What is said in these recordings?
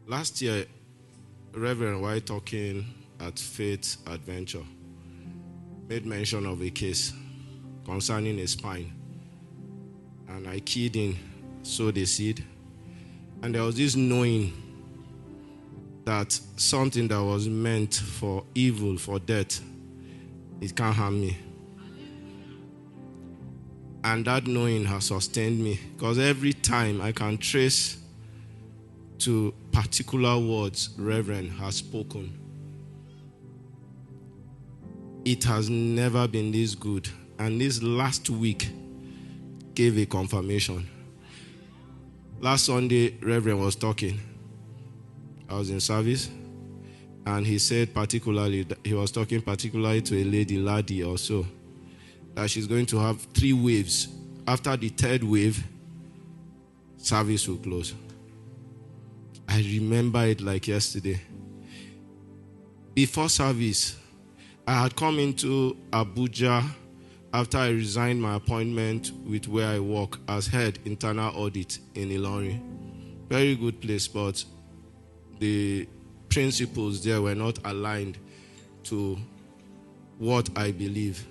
Last year, Reverend White talking at Faith Adventure made mention of a case concerning a spine. And I keyed in, sowed a seed. And there was this knowing that something that was meant for evil, for death, it can't harm me. And that knowing has sustained me, because every time I can trace to particular words Reverend has spoken, it has never been this good. And this last week gave a confirmation. Last Sunday, Reverend was talking. I was in service, and he said particularly, he was talking particularly to a lady or so, that she's going to have 3 waves. After the 3rd wave, service will close. I remember it like yesterday. Before service, I had come into Abuja after I resigned my appointment with where I work as head internal audit in Ilorin. Very good place, but the principles there were not aligned to what I believe.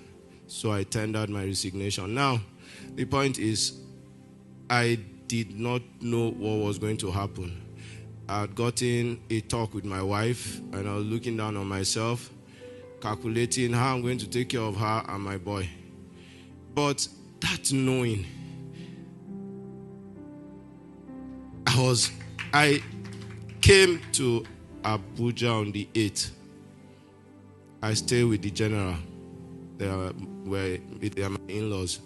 So I tendered my resignation. Now, the point is, I did not know what was going to happen. I had gotten a talk with my wife, and I was looking down on myself, calculating how I'm going to take care of her and my boy. But that knowing, I came to Abuja on the 8th. I stayed with the general. They were my in-laws.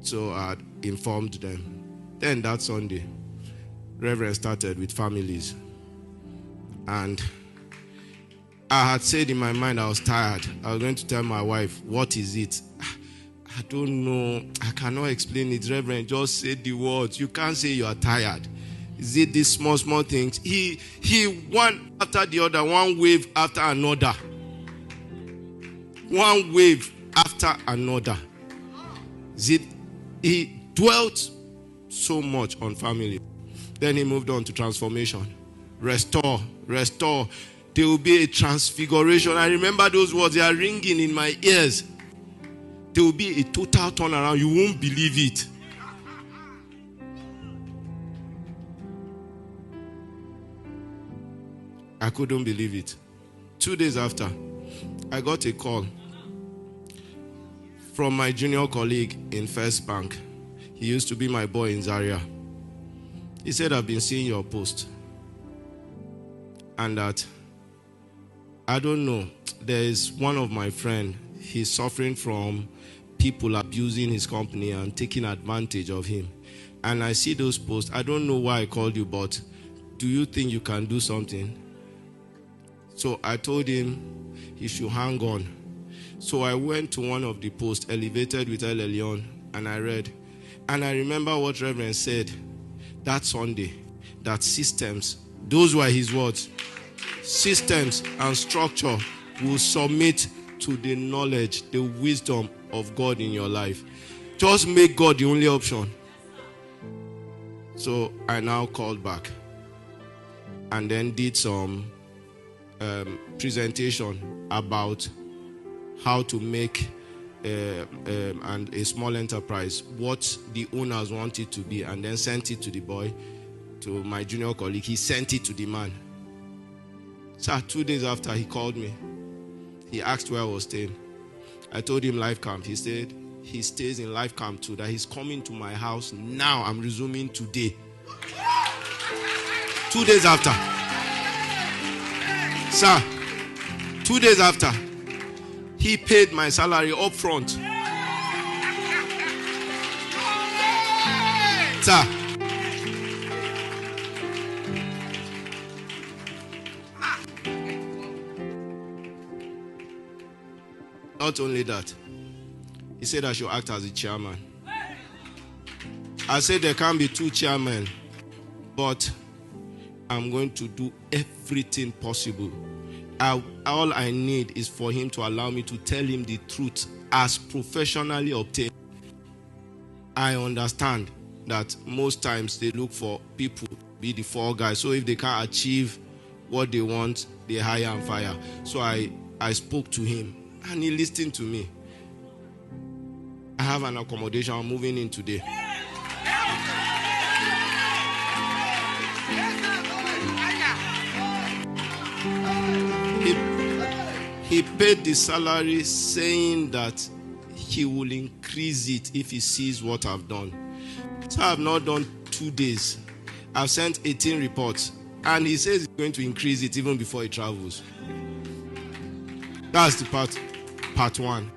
So I had informed them. Then that Sunday, Reverend started with families. And I had said in my mind I was tired. I was going to tell my wife, what is it? I don't know. I cannot explain it. Reverend, just say the words. You can't say you are tired. Is it these small things? He one after the other, one wave after another. One wave after another. He dwelt so much on family. Then he moved on to transformation. Restore. There will be a transfiguration. I remember those words. They are ringing in my ears. There will be a total turnaround. You won't believe it. I couldn't believe it. 2 days after, I got a call from my junior colleague in First Bank. He used to be my boy in Zaria. He said, I've been seeing your post. And that, I don't know, there is one of my friends, he's suffering from people abusing his company and taking advantage of him. And I see those posts. I don't know why I called you, but do you think you can do something? So I told him he should hang on. So I went to one of the posts, Elevated with El Elyon, and I read. And I remember what Reverend said that Sunday, that systems, those were his words, systems and structure will submit to the knowledge, the wisdom of God in your life. Just make God the only option. So I now called back and then did some presentation about how to make and a small enterprise, what the owners want it to be, and then sent it to the boy, to my junior colleague. He sent it to the man. So 2 days after, he called me. He asked where I was staying. I told him Life Camp. He said he stays in Life Camp too, that he's coming to my house now. I'm resuming today. 2 days after. Sir, 2 days after, he paid my salary up front. Sir, not only that, he said I should act as the chairman. I said there can't be 2 chairmen, but I'm going to do everything possible. All I need is for him to allow me to tell him the truth as professionally obtained. I understand that most times they look for people be the fall guy. So if they can't achieve what they want, they hire and fire. So I spoke to him and he listened to me. I have an accommodation. I'm moving in today. He paid the salary saying that he will increase it if he sees what I've done. So I've not done 2 days. I've sent 18 reports. And he says he's going to increase it even before he travels. That's the part one.